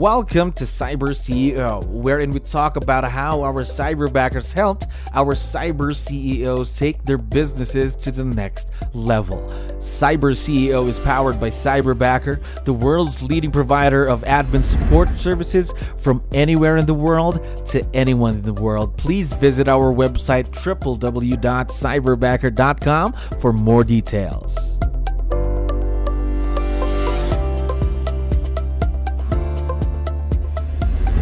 Welcome to CyberCEO, wherein we talk about how our cyberbackers helped our cyber CEOs take their businesses to the next level. CyberCEO is powered by Cyberbacker, the world's leading provider of admin support services from anywhere in the world to anyone in the world. Please visit our website www.cyberbacker.com for more details.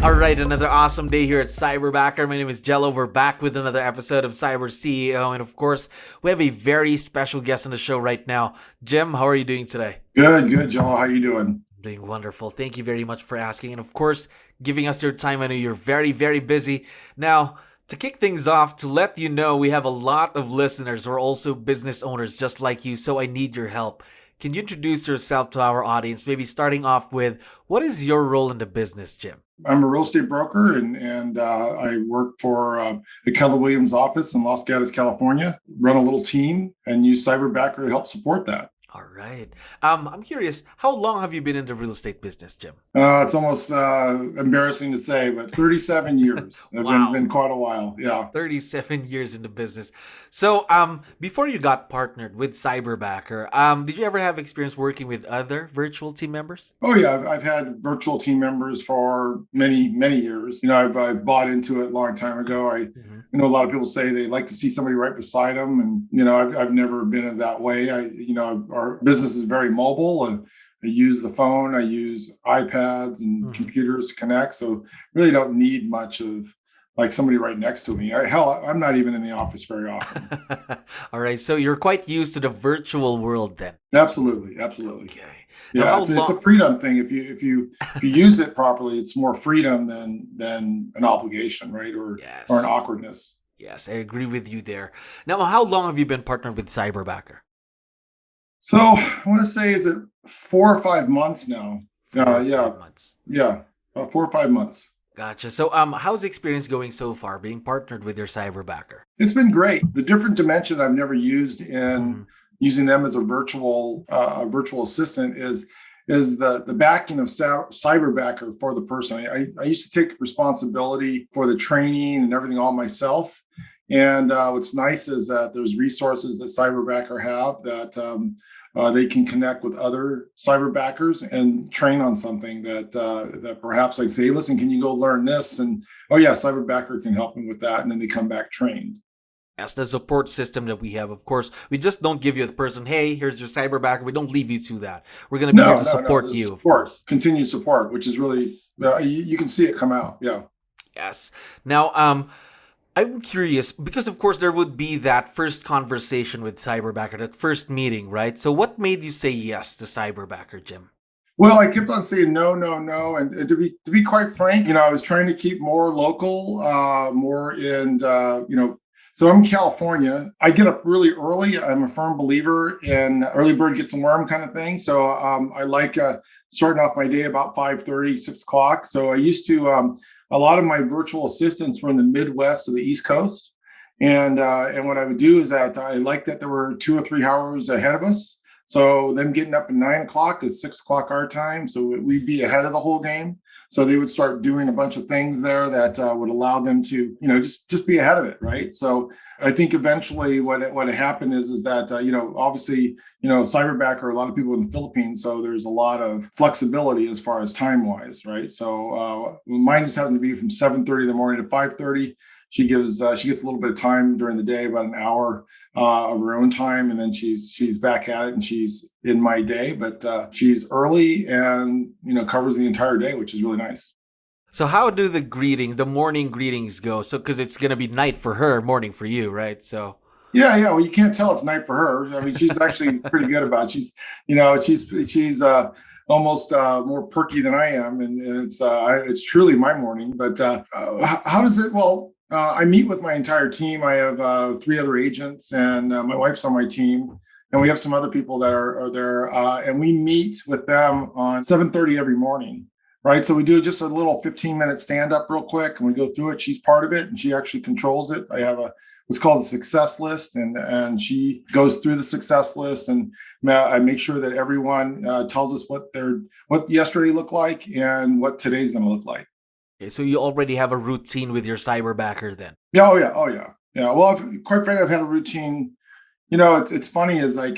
All right, another awesome day here at Cyberbacker. My name is 𝗙𝗹𝗹𝗶𝗹. We're back with another episode of CyberCEO. And of course, we have a very special guest on the show right now. Jim, how are you doing today? Good, 𝗙𝗪. How you doing? Doing wonderful. Thank you very much for asking. And of course, giving us your time. I know you're very, very busy. Now, to kick things off, to let you know, we have a lot of listeners who are also business owners just like you. So I need your help. Can you introduce yourself to our audience? Maybe starting off with, what is your role in the business, Jim? I'm a real estate broker, and I work for the Keller Williams office in Los Gatos, California. Run a little team and use Cyberbacker to help support that. All right. I'm curious, how long have you been in the real estate business, Jim? It's almost embarrassing to say, but 37 years. Wow. Been quite a while. Yeah. 37 years in the business. So before you got partnered with Cyberbacker, did you ever have experience working with other virtual team members? Oh, yeah. I've had virtual team members for many, many years. You know, I've bought into it a long time ago. I know a lot of people say they like to see somebody right beside them. And, you know, I've never been in that way. Our business is very mobile, and I use the phone, I use iPads and computers to connect. So really don't need much of like somebody right next to me. I'm not even in the office very often. All right. So you're quite used to the virtual world then. Absolutely. Okay. Yeah, it's a freedom thing. If you use it properly, it's more freedom than an obligation, right? Or an awkwardness. Yes, I agree with you there. Now, how long have you been partnered with Cyberbacker? So I want to say, is it 4 or 5 months now? 4 or 5 months. Yeah, 4 or 5 months. Gotcha. So how's the experience going so far being partnered with your Cyberbacker? It's been great. The different dimension I've never used in using them as a virtual assistant is the backing of Cyberbacker for the person. I used to take responsibility for the training and everything all myself. And what's nice is that there's resources that Cyberbacker have that they can connect with other Cyberbackers and train on something that perhaps like say, listen, can you go learn this? And oh yeah, Cyberbacker can help them with that. And then they come back trained. Yes, the support system that we have, of course, we just don't give you the person, hey, here's your Cyberbacker. We don't leave you to that. We're going to be here to support you. Support, continued support, which is really, you can see it come out. Yeah. Yes. Now, I'm curious because, of course, there would be that first conversation with Cyberbacker, that first meeting, right? So what made you say yes to Cyberbacker, Jim? Well, I kept on saying no. And to be quite frank, I was trying to keep more local, more in, so I'm in California. I get up really early. I'm a firm believer in early bird gets the worm kind of thing. So I like starting off my day about 5:30, 6 o'clock. So I used to, a lot of my virtual assistants were in the Midwest to the East Coast. And what I would do is that I liked that there were 2 or 3 hours ahead of us. So them getting up at 9 o'clock is 6 o'clock our time. So we'd be ahead of the whole game. So they would start doing a bunch of things there that would allow them to, just be ahead of it, right? So I think eventually what happened is that, obviously, Cyberbacker, a lot of people in the Philippines, so there's a lot of flexibility as far as time-wise, right? So mine just happened to be from 7:30 in the morning to 5:30. She gets a little bit of time during the day, about an hour of her own time, and then she's back at it and she's in my day. But she's early and covers the entire day, which is really nice. So how do the morning greetings go? So because it's gonna be night for her, morning for you, right? So yeah. Well, you can't tell it's night for her. I mean, she's actually pretty good about it. She's almost more perky than I am, and it's truly my morning. But how does it? Well. I meet with my entire team. I have 3 other agents, and my wife's on my team, and we have some other people that are there. And we meet with them on 7:30 every morning. right? So we do just a little 15-minute stand up real quick, and we go through it. She's part of it, and she actually controls it. I have what's called a success list, and she goes through the success list, and I make sure that everyone tells us what yesterday looked like and what today's going to look like. Okay, so you already have a routine with your Cyberbacker then? Yeah, oh yeah. Well, quite frankly, I've had a routine. It's funny is like,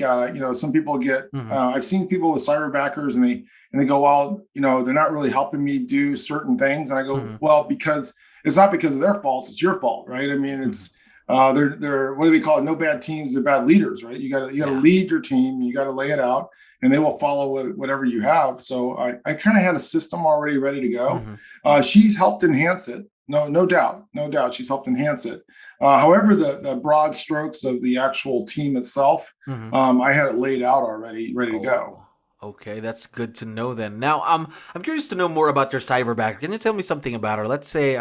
some people get, I've seen people with Cyberbackers and they go, well, they're not really helping me do certain things. And I go, well, because it's not because of their fault, it's your fault, right? I mean, it's, they're, what do they call it? No bad teams, they're bad leaders, right? You gotta lead your team, you gotta lay it out, and they will follow whatever you have. So I kind of had a system already ready to go. She's helped enhance it. No doubt. She's helped enhance it. However, the broad strokes of the actual team itself, I had it laid out already, ready to go. Okay, that's good to know then. Now, I'm curious to know more about your Cyberbacker. Can you tell me something about her? Let's say,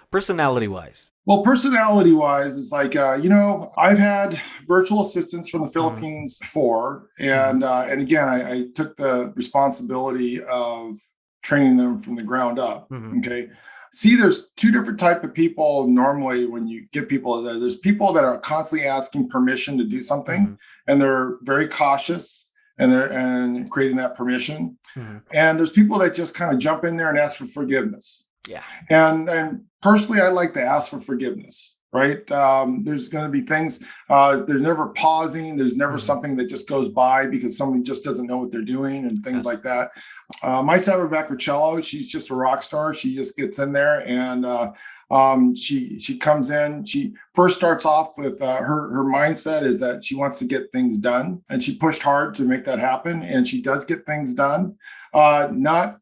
personality-wise. Well, personality-wise, it's like, I've had virtual assistants from the Philippines before, and again, I took the responsibility of training them from the ground up. Okay. See, there's two different type of people normally when you get people. There's people that are constantly asking permission to do something, and they're very cautious, and creating that permission. And there's people that just kind of jump in there and ask for forgiveness. Yeah. And personally, I like to ask for forgiveness. Right. There's going to be things, there's never pausing. There's never something that just goes by because somebody just doesn't know what they're doing and things like that. My Cyberbacker 𝗙𝗹𝗹𝗶𝗹, she's just a rock star. She just gets in there and she comes in. She first starts off with her mindset is that she wants to get things done, and she pushed hard to make that happen. And she does get things done. Not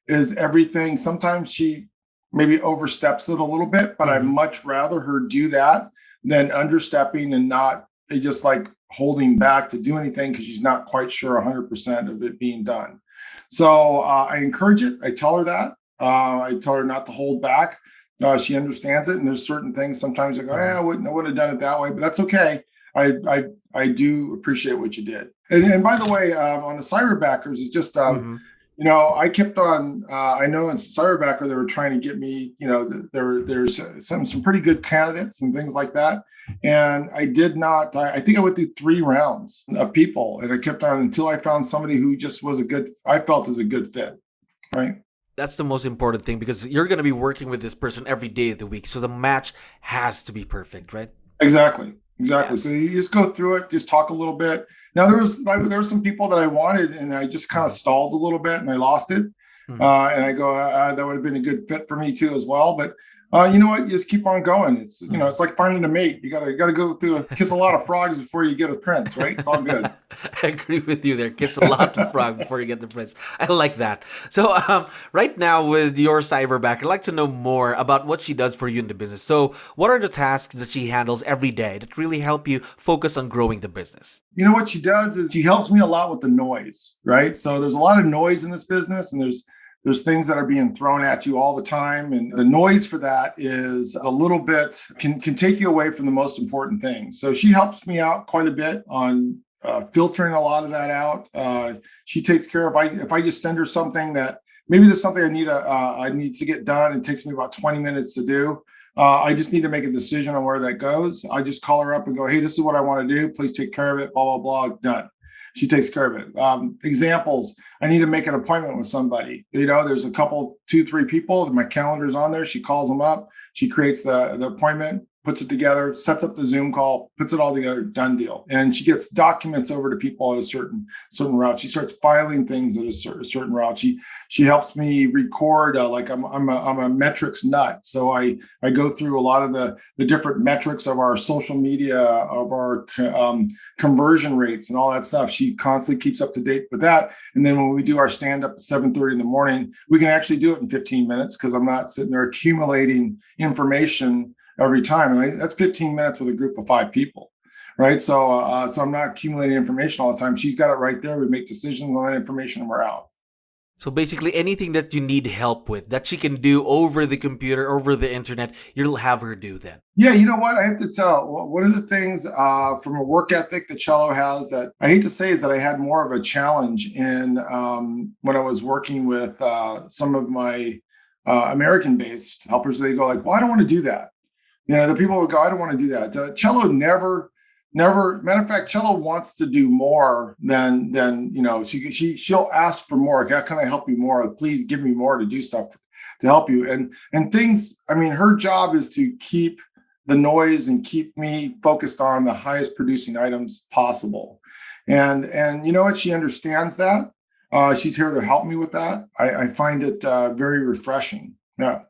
is everything. Sometimes she maybe oversteps it a little bit, but I'd much rather her do that than understepping and not just like holding back to do anything because she's not quite sure 100% of it being done. So I encourage it. I tell her that. I tell her not to hold back. She understands it. And there's certain things sometimes I go, I would have done it that way, but that's okay. I do appreciate what you did. And by the way, on the Cyberbackers, it's just, I kept on, I know in Cyberbacker, they were trying to get me, there's some pretty good candidates and things like that. And I did not, I think I went through 3 rounds of people, and I kept on until I found somebody who just was I felt as a good fit, right? That's the most important thing, because you're going to be working with this person every day of the week. So the match has to be perfect, right? Exactly. Yes. So you just go through it, just talk a little bit. Now there were some people that I wanted, and I just kind of stalled a little bit, and I lost it. And I go, that would have been a good fit for me too as well. But you know what? You just keep on going. It's it's like finding a mate. You gotta go through kiss a lot of frogs before you get a prince, right? It's all good. I agree with you there. Kiss a lot of frogs before you get the prince. I like that. So right now with your Cyberbacker, I'd like to know more about what she does for you in the business. So what are the tasks that she handles every day that really help you focus on growing the business? You know what she does is she helps me a lot with the noise, right? So there's a lot of noise in this business, and there's things that are being thrown at you all the time. And the noise for that is a little bit, can take you away from the most important things. So she helps me out quite a bit on filtering a lot of that out. She takes care of, if I just send her something that maybe there's something I need to get done, it takes me about 20 minutes to do. I just need to make a decision on where that goes. I just call her up and go, hey, this is what I want to do. Please take care of it, blah, blah, blah, done. She takes care of it. Examples, I need to make an appointment with somebody. There's a couple, 2, 3 people, my calendar's on there. She calls them up. She creates the appointment, puts it together, sets up the Zoom call, puts it all together, done deal. And she gets documents over to people at a certain route. She starts filing things at a certain route. She helps me record, like I'm a metrics nut. So I go through a lot of the different metrics of our social media, of our conversion rates and all that stuff. She constantly keeps up to date with that. And then when we do our stand up at 7:30 in the morning, we can actually do it in 15 minutes because I'm not sitting there accumulating information every time. And that's 15 minutes with a group of 5 people, right? So I'm not accumulating information all the time. She's got it right there. We make decisions on that information and we're out. So basically anything that you need help with that she can do over the computer, over the internet, you'll have her do then. Yeah, you know what? I have to tell one of the things from a work ethic that 𝗙𝗪𝗃 has that I hate to say is that I had more of a challenge in when I was working with some of my American-based helpers. They go like, "Well, I don't want to do that." You know, the people would go, "I don't want to do that." 𝗙𝗪𝗃 never. Matter of fact, 𝗙𝗪𝗃 wants to do more than you know. She'll ask for more. How can I help you more? Please give me more to do stuff to help you and things. I mean, her job is to keep the noise and keep me focused on the highest producing items possible. And you know what? She understands that. She's here to help me with that. I find it very refreshing. Yeah.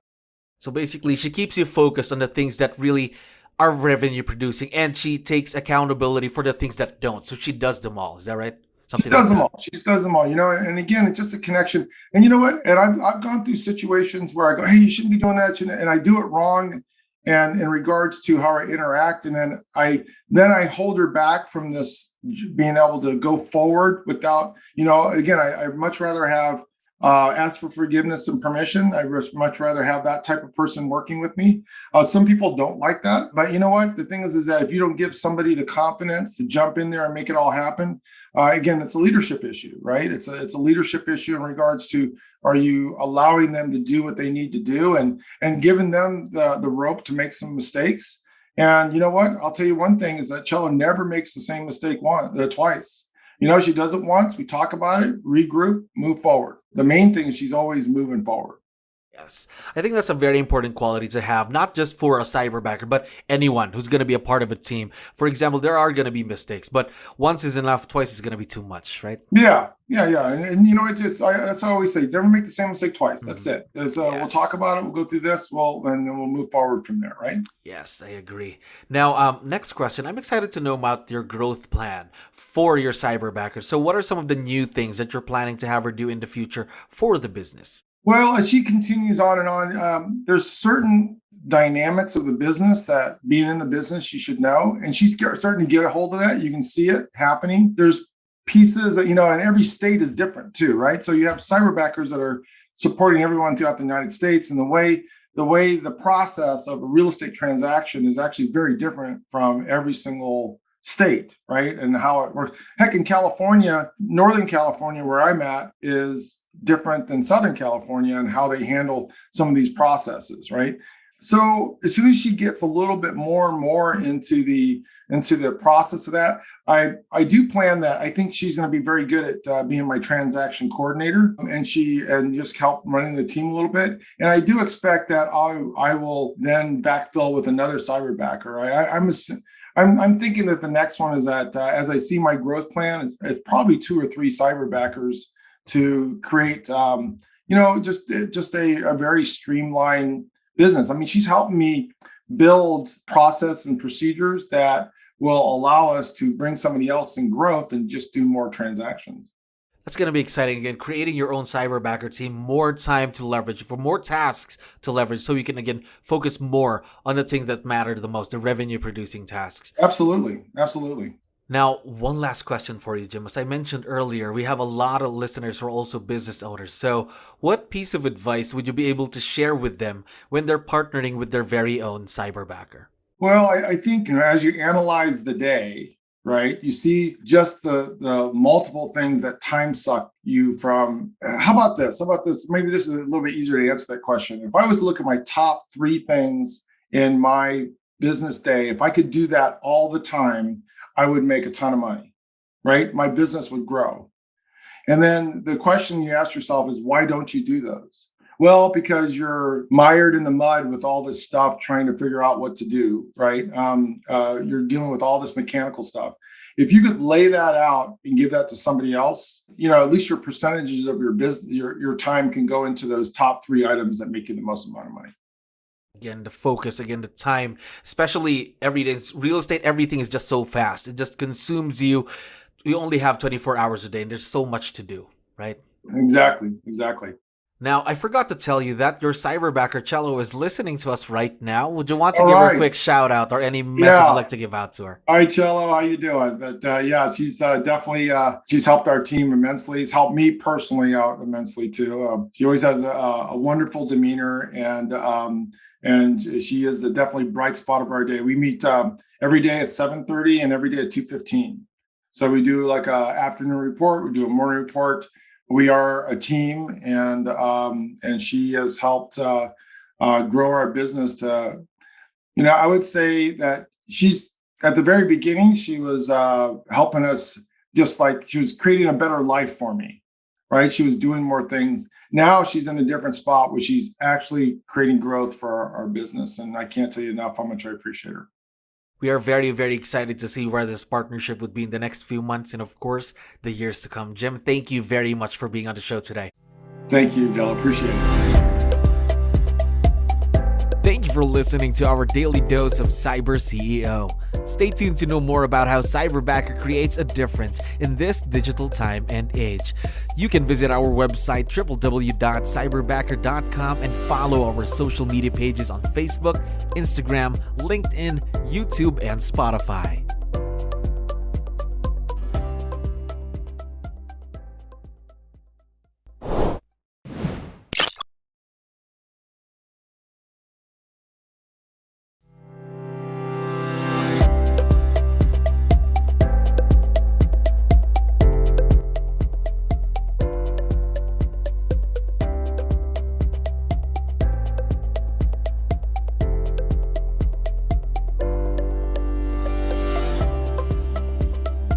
So basically, she keeps you focused on the things that really are revenue producing, and she takes accountability for the things that don't. So she does them all. Is that right? She does them all. She does them all. You know, and again, it's just a connection. And you know what? And I've gone through situations where I go, "Hey, you shouldn't be doing that," and I do it wrong. And in regards to how I interact, and then I hold her back from this being able to go forward without, you know, again, I much rather have ask for forgiveness and permission. I much rather have that type of person working with me. Some people don't like that, but you know what? The thing is that if you don't give somebody the confidence to jump in there and make it all happen, again, it's a leadership issue, right? It's a leadership issue in regards to, are you allowing them to do what they need to do and giving them the rope to make some mistakes? And you know what? I'll tell you one thing is that 𝗙𝗪𝗃 never makes the same mistake twice. You know, she does it once, we talk about it, regroup, move forward. The main thing is she's always moving forward. Yes. I think that's a very important quality to have, not just for a cyberbacker, but anyone who's going to be a part of a team. For example, there are going to be mistakes, but once is enough, twice is going to be too much, right? Yeah. And you know, that's what I always say, never make the same mistake twice. That's it. Yes. We'll talk about it, we'll go through this, and then we'll move forward from there, right? Yes, I agree. Now, next question. I'm excited to know about your growth plan for your cyberbacker. So what are some of the new things that you're planning to have her do in the future for the business? Well, as she continues on and on, there's certain dynamics of the business that being in the business you should know, and she's starting to get a hold of that. You can see it happening. There's pieces that, you know, and every state is different too, right? So you have cyberbackers that are supporting everyone throughout the United States, and the way the process of a real estate transaction is actually very different from every single state, right? And how it works. Heck, in California, Northern California, where I'm at, is different than Southern California and how they handle some of these processes, right? So as soon as she gets a little bit more and more into the process of that, I do plan that. I think she's going to be very good at being my transaction coordinator, and just help running the team a little bit. And I do expect that I will then backfill with another cyberbacker. I'm thinking that the next one is that as I see my growth plan, it's probably 2 or 3 cyberbackers to create, you know, just a very streamlined business. I mean, she's helping me build process and procedures that will allow us to bring somebody else in growth and just do more transactions. That's going to be exciting. Again, creating your own cyberbacker team, more time to leverage, for more tasks to leverage, so you can, again, focus more on the things that matter the most, the revenue producing tasks. Absolutely. Now, one last question for you, Jim. As I mentioned earlier, we have a lot of listeners who are also business owners. So what piece of advice would you be able to share with them when they're partnering with their very own cyberbacker? Well, I think, you know, as you analyze the day, right, you see just the multiple things that time suck you from. How about this? Maybe this is a little bit easier to answer that question. If I was to look at my top 3 things in my business day, if I could do that all the time, I would make a ton of money, right? My business would grow. And then the question you ask yourself is, why don't you do those? Well, because you're mired in the mud with all this stuff, trying to figure out what to do, right? You're dealing with all this mechanical stuff. If you could lay that out and give that to somebody else, you know, at least your percentages of your business, your time can go into those top 3 items that make you the most amount of money. Again, the focus, again, the time, especially every day. Real estate, everything is just so fast. It just consumes you. We only have 24 hours a day, and there's so much to do, right? Exactly. Now, I forgot to tell you that your Cyberbacker Cello is listening to us right now. Would you want to All give her a right. quick shout out or any message you'd like to give out to her? Hi, Cello. How you doing? But yeah, she's definitely she's helped our team immensely. She's helped me personally out immensely too. She always has a wonderful demeanor, and she is definitely bright spot of our day. We meet every day at 7:30 and every day at 2:15. So we do like a afternoon report. We do a morning report. We are a team, and she has helped grow our business to, I would say that she's at the very beginning, she was helping us, just like she was creating a better life for me, right? She was doing more things. Now she's in a different spot where she's actually creating growth for our business. And I can't tell you enough how much I appreciate her. We are very, very excited to see where this partnership would be in the next few months and, of course, the years to come. Jim, thank you very much for being on the show today. Thank you, Del. Appreciate it. Thank you for listening to our daily dose of CyberCEO. Stay tuned to know more about how Cyberbacker creates a difference in this digital time and age. You can visit our website www.cyberbacker.com and follow our social media pages on Facebook, Instagram, LinkedIn, YouTube, and Spotify.